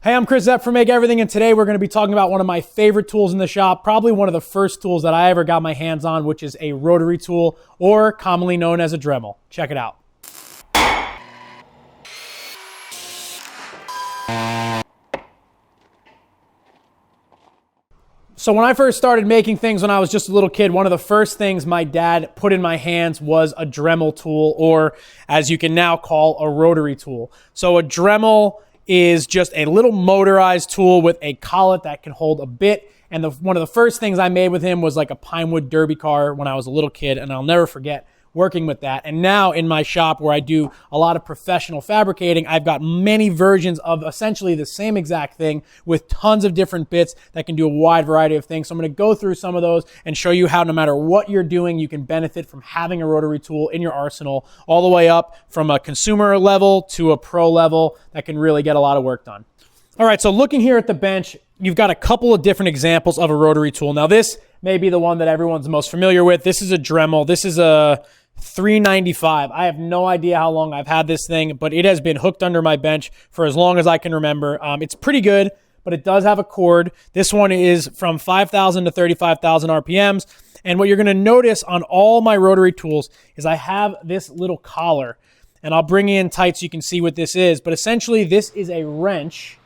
Hey, I'm Chris Zepp from Make Everything, and today we're going to be talking about one of my favorite tools in the shop, probably one of the first tools that I ever got my hands on, which is a rotary tool, or commonly known as a Dremel. Check it out. So when I first started making things when I was just a little kid, one of the first things my dad put in my hands was a Dremel tool, or as you can now call, a rotary tool. So a Dremel is just a little motorized tool with a collet that can hold a bit. And one of the first things I made with him was like a Pinewood derby car when I was a little kid, and I'll never forget working with that. And now in my shop where I do a lot of professional fabricating, I've got many versions of essentially the same exact thing with tons of different bits that can do a wide variety of things. So I'm going to go through some of those and show you how no matter what you're doing, you can benefit from having a rotary tool in your arsenal, all the way up from a consumer level to a pro level that can really get a lot of work done. All right, so looking here at the bench, you've got a couple of different examples of a rotary tool. Now this may be the one that everyone's most familiar with. This is a Dremel. This is a 395. I have no idea how long I've had this thing, but it has been hooked under my bench for as long as I can remember. It's pretty good, but it does have a cord. This one is from 5,000 to 35,000 RPMs. And what you're going to notice on all my rotary tools is I have this little collar, and I'll bring you in tight so you can see what this is. But essentially this is a wrench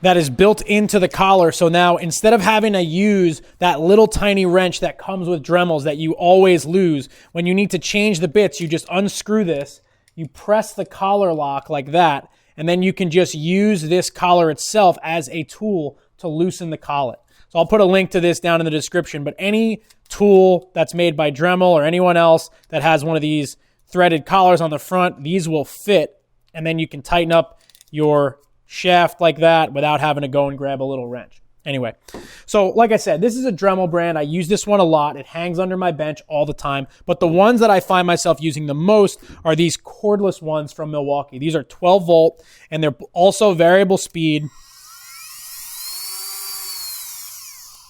that is built into the collar. So now instead of having to use that little tiny wrench that comes with Dremels that you always lose, when you need to change the bits, you just unscrew this, you press the collar lock like that, and then you can just use this collar itself as a tool to loosen the collet. So I'll put a link to this down in the description, but any tool that's made by Dremel or anyone else that has one of these threaded collars on the front, these will fit, and then you can tighten up your shaft like that without having to go and grab a little wrench. Anyway, so like I said, this is a Dremel brand. I use this one a lot. It hangs under my bench all the time. But the ones that I find myself using the most are these cordless ones from Milwaukee. These are 12 volt, and they're also variable speed.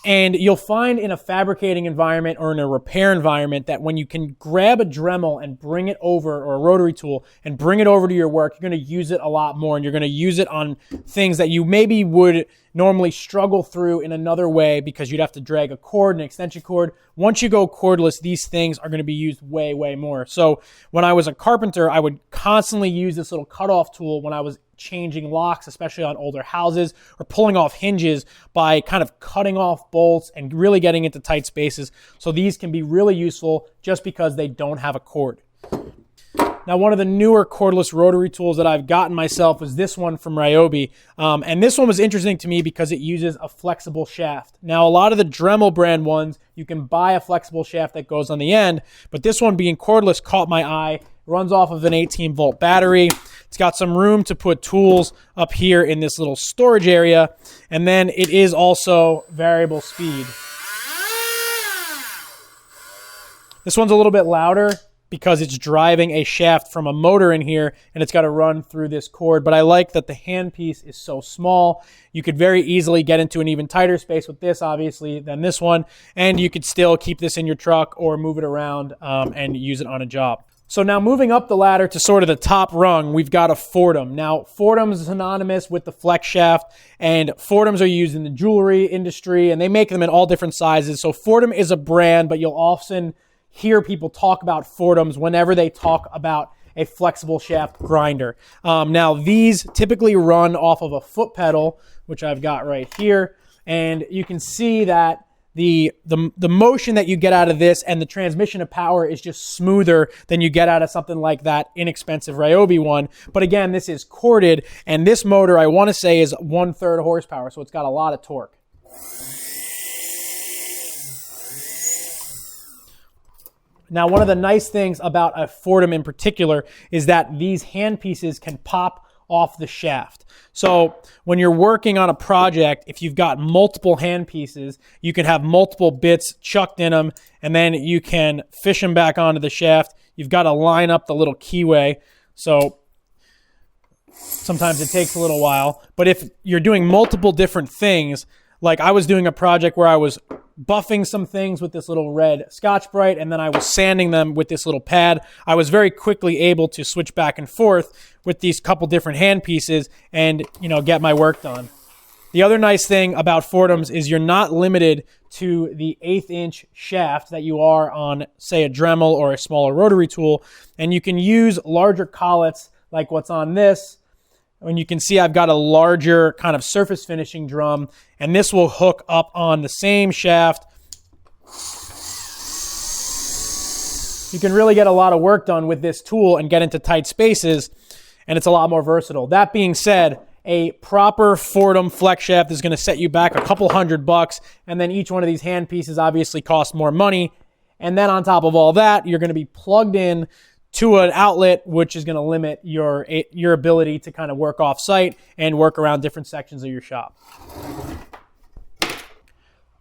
And you'll find in a fabricating environment or in a repair environment that when you can grab a Dremel and bring it over, or a rotary tool, and bring it over to your work, you're going to use it a lot more, and you're going to use it on things that you maybe would normally struggle through in another way because you'd have to drag a cord, an extension cord. Once you go cordless, these things are going to be used way, way more. So when I was a carpenter, I would constantly use this little cutoff tool when I was changing locks, especially on older houses, or pulling off hinges by kind of cutting off bolts and really getting into tight spaces. So these can be really useful just because they don't have a cord. Now, one of the newer cordless rotary tools that I've gotten myself was this one from Ryobi. And this one was interesting to me because it uses a flexible shaft. Now, a lot of the Dremel brand ones, you can buy a flexible shaft that goes on the end, but this one being cordless caught my eye. It runs off of an 18 volt battery. It's got some room to put tools up here in this little storage area. And then it is also variable speed. This one's a little bit louder because it's driving a shaft from a motor in here, and it's got to run through this cord. But I like that the handpiece is so small. You could very easily get into an even tighter space with this, obviously, than this one. And you could still keep this in your truck or move it around and use it on a job. So now moving up the ladder to sort of the top rung, we've got a Foredom. Now, Foredom is synonymous with the flex shaft, and Foredoms are used in the jewelry industry, and they make them in all different sizes. So Foredom is a brand, but you'll often hear people talk about Foredoms whenever they talk about a flexible shaft grinder. Now, these typically run off of a foot pedal, which I've got right here, and you can see that the motion that you get out of this and the transmission of power is just smoother than you get out of something like that inexpensive Ryobi one. But again, this is corded, and this motor, I want to say, is 1/3 horsepower, so it's got a lot of torque. Now, one of the nice things about a Foredom in particular is that these hand pieces can pop off the shaft. So when you're working on a project, if you've got multiple hand pieces, you can have multiple bits chucked in them, and then you can fish them back onto the shaft. You've got to line up the little keyway. So sometimes it takes a little while. But if you're doing multiple different things, like I was doing a project where I was buffing some things with this little red Scotch-Brite, and then I was sanding them with this little pad. I was very quickly able to switch back and forth with these couple different hand pieces and, get my work done. The other nice thing about Foredoms is you're not limited to the 1/8-inch shaft that you are on, say, a Dremel or a smaller rotary tool, and you can use larger collets like what's on this. And you can see I've got a larger kind of surface finishing drum, and this will hook up on the same shaft. You can really get a lot of work done with this tool and get into tight spaces, and it's a lot more versatile. That being said, a proper Foredom flex shaft is going to set you back a couple $100, and then each one of these hand pieces obviously costs more money. And then on top of all that, you're going to be plugged in to an outlet, which is going to limit your ability to kind of work off site and work around different sections of your shop. All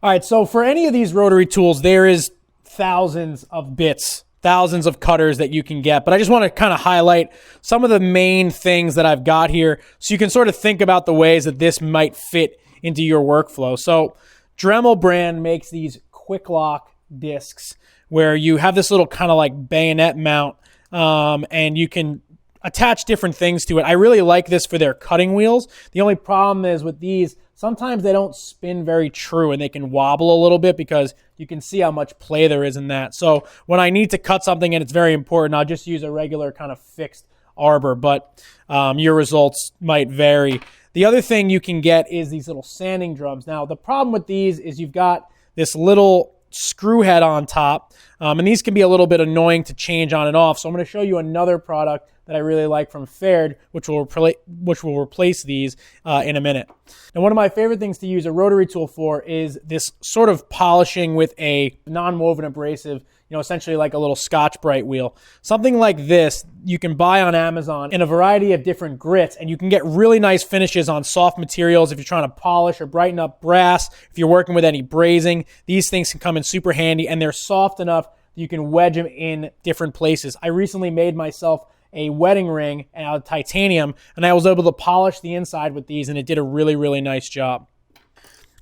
right, so for any of these rotary tools, there is thousands of bits, thousands of cutters that you can get, but I just want to kind of highlight some of the main things that I've got here so you can sort of think about the ways that this might fit into your workflow. So Dremel brand makes these quick lock discs where you have this little kind of like bayonet mount, and you can attach different things to it. I really like this for their cutting wheels. The only problem is with these, sometimes they don't spin very true and they can wobble a little bit because you can see how much play there is in that. So when I need to cut something and it's very important, I'll just use a regular kind of fixed arbor, but your results might vary. The other thing you can get is these little sanding drums. Now, the problem with these is you've got this little screw head on top, and these can be a little bit annoying to change on and off. So I'm going to show you another product that I really like from Ferred, which will replace these in a minute. And one of my favorite things to use a rotary tool for is this sort of polishing with a non-woven abrasive, essentially like a little Scotch-Brite wheel. Something like this you can buy on Amazon in a variety of different grits, and you can get really nice finishes on soft materials if you're trying to polish or brighten up brass. If you're working with any brazing, these things can come in super handy, and they're soft enough that you can wedge them in different places. I recently made myself a wedding ring out of titanium, and I was able to polish the inside with these, and it did a really, really nice job.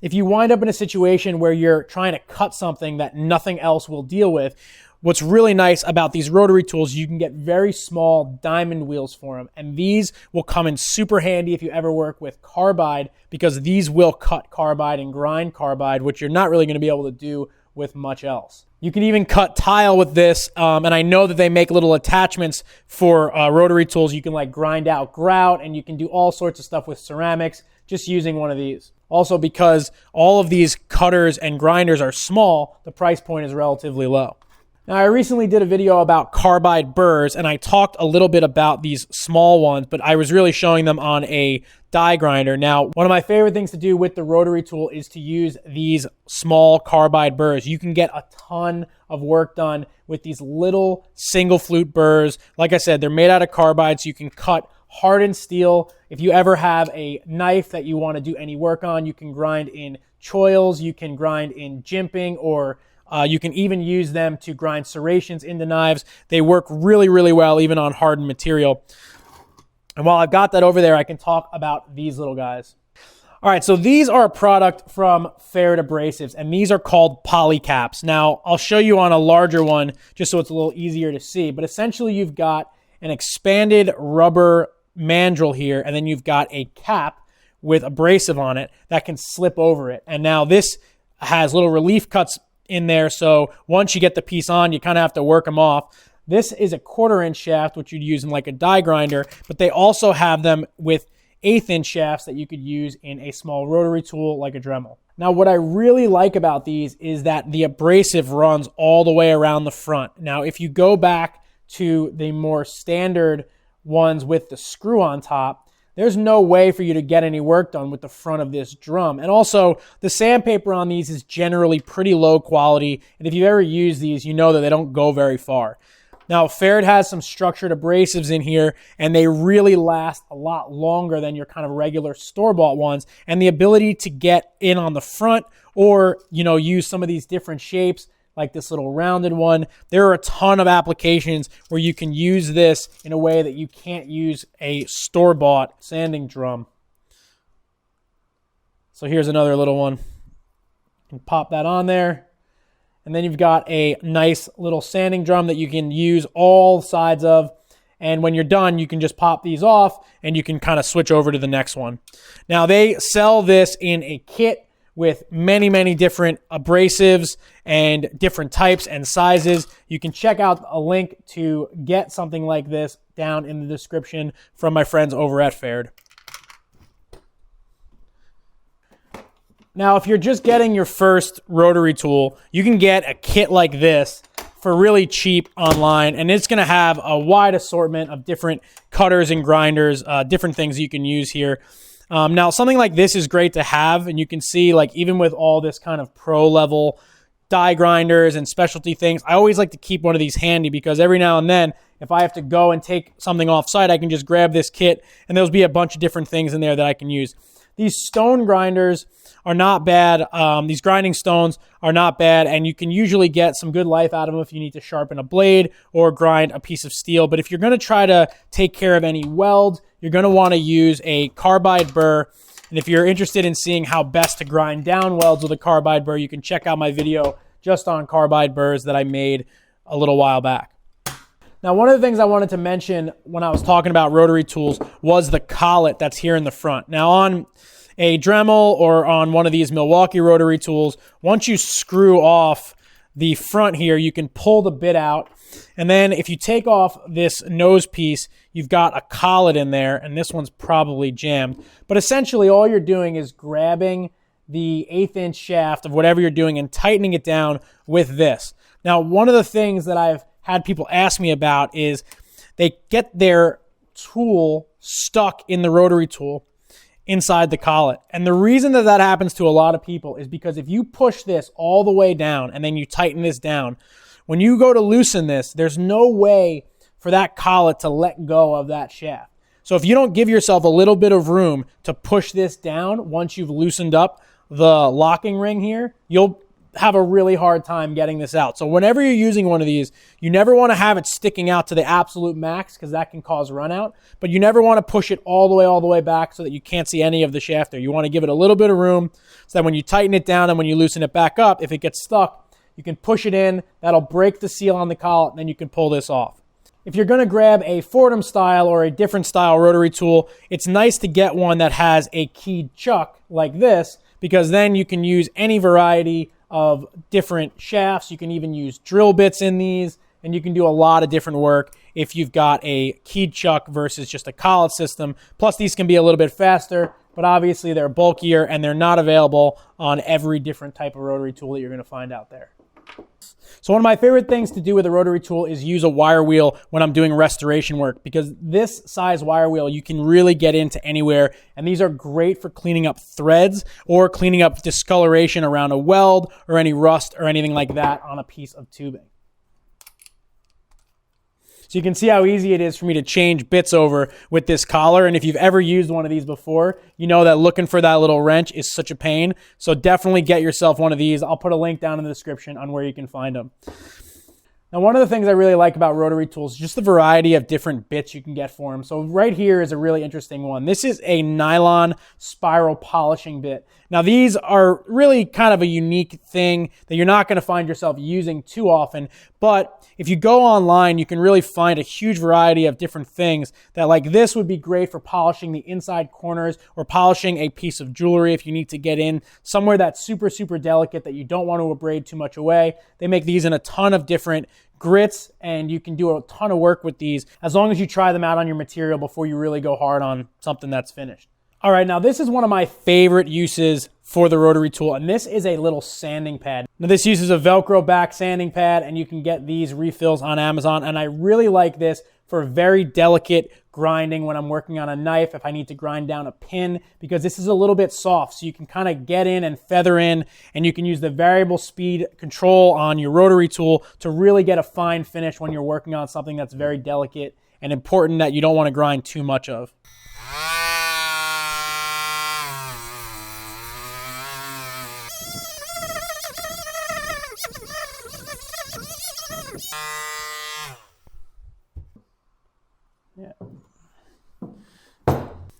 If you wind up in a situation where you're trying to cut something that nothing else will deal with, what's really nice about these rotary tools, you can get very small diamond wheels for them, and these will come in super handy if you ever work with carbide, because these will cut carbide and grind carbide, which you're not really going to be able to do with much else. You can even cut tile with this, and I know that they make little attachments for rotary tools. You can like grind out grout, and you can do all sorts of stuff with ceramics just using one of these. Also, because all of these cutters and grinders are small, the price point is relatively low. Now, I recently did a video about carbide burrs, and I talked a little bit about these small ones, but I was really showing them on a die grinder. Now, one of my favorite things to do with the rotary tool is to use these small carbide burrs. You can get a ton of work done with these little single flute burrs. Like I said, they're made out of carbide, so you can cut hardened steel. If you ever have a knife that you want to do any work on, you can grind in choils, you can grind in jimping, or you can even use them to grind serrations into knives. They work really, really well, even on hardened material. And while I've got that over there, I can talk about these little guys. All right, so these are a product from Ferred Abrasives, and these are called Policaps. Now, I'll show you on a larger one just so it's a little easier to see. But essentially, you've got an expanded rubber mandrel here, and then you've got a cap with abrasive on it that can slip over it. And now this has little relief cuts in there, so once you get the piece on, you kind of have to work them off. This is a 1/4-inch shaft, which you'd use in like a die grinder, but they also have them with 1/8-inch shafts that you could use in a small rotary tool like a Dremel. Now, what I really like about these is that the abrasive runs all the way around the front. Now, if you go back to the more standard ones with the screw on top, there's no way for you to get any work done with the front of this drum. And also, the sandpaper on these is generally pretty low quality, and if you've ever used these, you know that they don't go very far. Now, Ferred has some structured abrasives in here, and they really last a lot longer than your kind of regular store-bought ones, and the ability to get in on the front or, use some of these different shapes, like this little rounded one. There are a ton of applications where you can use this in a way that you can't use a store-bought sanding drum. So here's another little one. You can pop that on there. And then you've got a nice little sanding drum that you can use all sides of. And when you're done, you can just pop these off and you can kind of switch over to the next one. Now they sell this in a kit with many, many different abrasives and different types and sizes. You can check out a link to get something like this down in the description from my friends over at Ferred. Now, if you're just getting your first rotary tool, you can get a kit like this for really cheap online, and it's going to have a wide assortment of different cutters and grinders, different things you can use here. Now, something like this is great to have, and you can see, like, even with all this kind of pro-level die grinders and specialty things, I always like to keep one of these handy because every now and then, if I have to go and take something off-site, I can just grab this kit, and there'll be a bunch of different things in there that I can use. These stone grinders are not bad. These grinding stones are not bad, and you can usually get some good life out of them if you need to sharpen a blade or grind a piece of steel. But if you're going to try to take care of any welds, you're going to want to use a carbide burr. And if you're interested in seeing how best to grind down welds with a carbide burr, you can check out my video just on carbide burrs that I made a little while back. Now, one of the things I wanted to mention when I was talking about rotary tools was the collet that's here in the front. Now, on a Dremel or on one of these Milwaukee rotary tools, once you screw off the front here, you can pull the bit out. And then if you take off this nose piece, you've got a collet in there, and this one's probably jammed. But essentially, all you're doing is grabbing the 1/8" shaft of whatever you're doing and tightening it down with this. Now, one of the things that I've had people ask me about is they get their tool stuck in the rotary tool inside the collet. And the reason that that happens to a lot of people is because if you push this all the way down and then you tighten this down, when you go to loosen this, there's no way for that collet to let go of that shaft. So if you don't give yourself a little bit of room to push this down once you've loosened up the locking ring here, you'll have a really hard time getting this out. So whenever you're using one of these, you never want to have it sticking out to the absolute max because that can cause run out, but you never want to push it all the way back so that you can't see any of the shaft there. You want to give it a little bit of room so that when you tighten it down and when you loosen it back up, if it gets stuck, you can push it in, that'll break the seal on the collet, and then you can pull this off. If you're going to grab a Foredom style or a different style rotary tool, it's nice to get one that has a keyed chuck like this because then you can use any variety of different shafts. You can even use drill bits in these, and you can do a lot of different work if you've got a keyed chuck versus just a collet system. Plus, these can be a little bit faster, but obviously they're bulkier and they're not available on every different type of rotary tool that you're going to find out there. So one of my favorite things to do with a rotary tool is use a wire wheel when I'm doing restoration work because this size wire wheel, you can really get into anywhere, and these are great for cleaning up threads or cleaning up discoloration around a weld or any rust or anything like that on a piece of tubing. So you can see how easy it is for me to change bits over with this collar. And if you've ever used one of these before, you know that looking for that little wrench is such a pain. So definitely get yourself one of these. I'll put a link down in the description on where you can find them. Now, one of the things I really like about rotary tools is just the variety of different bits you can get for them. So right here is a really interesting one. This is a nylon spiral polishing bit. Now, these are really kind of a unique thing that you're not going to find yourself using too often. But if you go online, you can really find a huge variety of different things that, like, this would be great for polishing the inside corners or polishing a piece of jewelry if you need to get in somewhere that's super, super delicate that you don't want to abrade too much away. They make these in a ton of different grits, and you can do a ton of work with these as long as you try them out on your material before you really go hard on something that's finished. All right, now this is one of my favorite uses for the rotary tool, and this is a little sanding pad. Now this uses a Velcro back sanding pad, and you can get these refills on Amazon, and I really like this for very delicate grinding when I'm working on a knife, if I need to grind down a pin, because this is a little bit soft, so you can kind of get in and feather in, and you can use the variable speed control on your rotary tool to really get a fine finish when you're working on something that's very delicate and important that you don't want to grind too much of.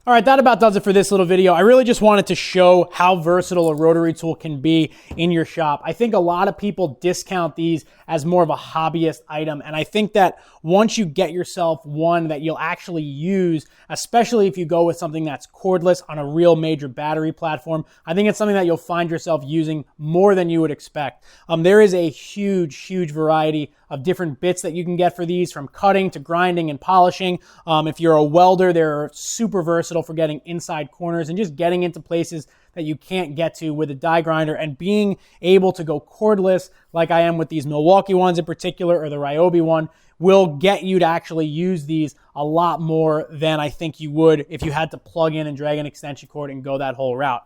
All right, that about does it for this little video. I really just wanted to show how versatile a rotary tool can be in your shop. I think a lot of people discount these as more of a hobbyist item, and I think that once you get yourself one that you'll actually use, especially if you go with something that's cordless on a real major battery platform, I think it's something that you'll find yourself using more than you would expect. There is a huge variety of different bits that you can get for these, from cutting to grinding and polishing. If you're a welder, they're super versatile for getting inside corners and just getting into places that you can't get to with a die grinder, and being able to go cordless like I am with these Milwaukee ones in particular, or the Ryobi one, will get you to actually use these a lot more than I think you would if you had to plug in and drag an extension cord and go that whole route.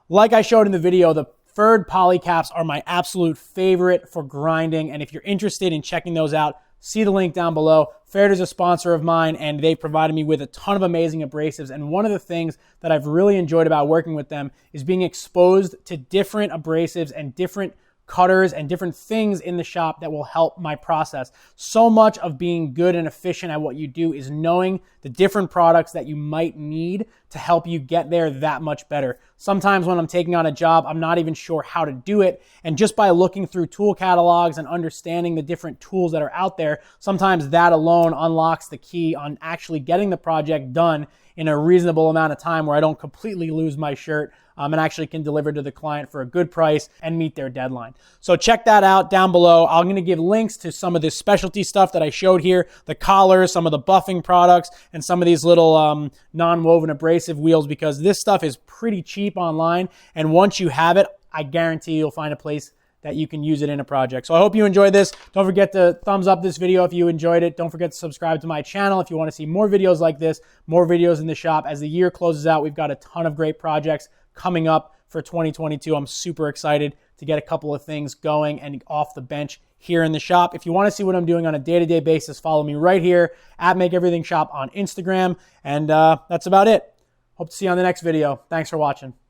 Like I showed in the video, the Pferd Policaps are my absolute favorite for grinding, and if you're interested in checking those out, see the link down below. Ferred is a sponsor of mine, and they've provided me with a ton of amazing abrasives, and one of the things that I've really enjoyed about working with them is being exposed to different abrasives and different cutters and different things in the shop that will help my process. So much of being good and efficient at what you do is knowing the different products that you might need to help you get there that much better. Sometimes when I'm taking on a job, I'm not even sure how to do it, and just by looking through tool catalogs and understanding the different tools that are out there, sometimes that alone unlocks the key on actually getting the project done in a reasonable amount of time where I don't completely lose my shirt, and actually can deliver to the client for a good price and meet their deadline. So check that out down below. I'm going to give links to some of this specialty stuff that I showed here, the collars, some of the buffing products, and some of these little non-woven abrasive wheels, because this stuff is pretty cheap online, and once you have it, I guarantee you'll find a place that you can use it in a project. So I hope you enjoyed this. Don't forget to thumbs up this video if you enjoyed it. Don't forget to subscribe to my channel if you want to see more videos like this, more videos in the shop. As the year closes out, we've got a ton of great projects coming up for 2022. I'm super excited to get a couple of things going and off the bench here in the shop. If you want to see what I'm doing on a day-to-day basis, follow me right here at Make Everything Shop on Instagram. And that's about it. Hope to see you on the next video. Thanks for watching.